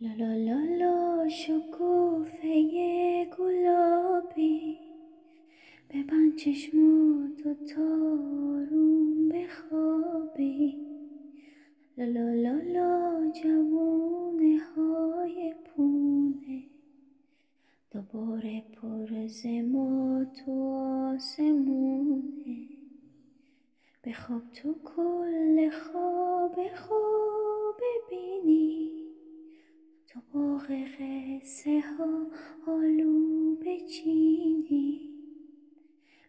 لا لا لا لا شکوفه گلابی ببند چشماتو تا آروم بخوابی. لا لا لا لا جوونه های پونه دوباره پر ما تو آسمونه. بخواب تو کل خواب ببینی تو باغ قصه ها آلو بچینی.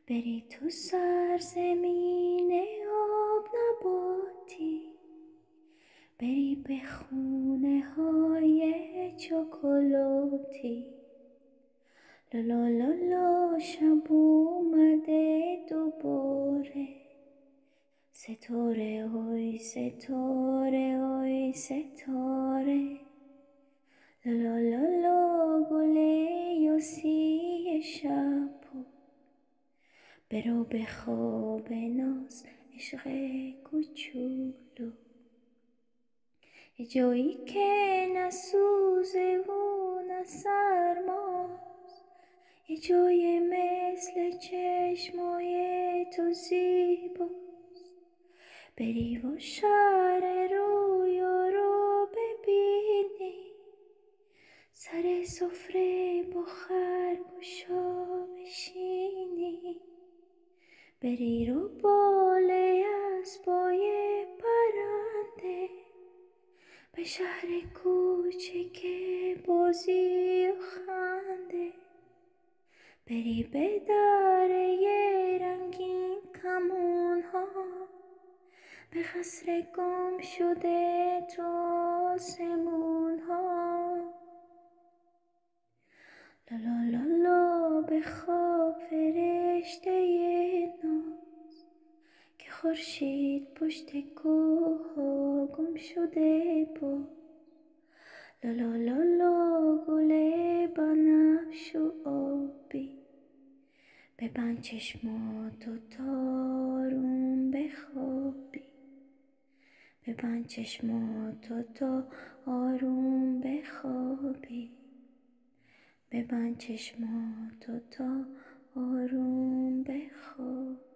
بری تو سرزمین آب نباتی بری به خونه های چوکولاتی. لا لا لا لا شب اومده دوباره ستاره های ستاره های ستاره. لا لا لا لا گل یاسی شب برو به خواب ناز عشق کوچولو. یه جایی که نسوزه و نسرماست، یه جای مثل چشمای تو زیباست. بری و شهر رویا رو ببینی سر سفره با خرگوشا بشینی. بری رو باله اسبای پرنده به شهر کوچک بازی و خنده. بری به دره رنگین کمون ها به قصر گم شده تو آسمون ها. لا لا لا لا بخواب فرشته ناز که خورشید پشت کوه ها گم شده باز. لا لا لا لا گل بنفش و آبی ببند چشماتو تا آروم بخوابی. ببند چشماتو تا آروم بخوابی. ببند چشماتو تا آروم بخوابی.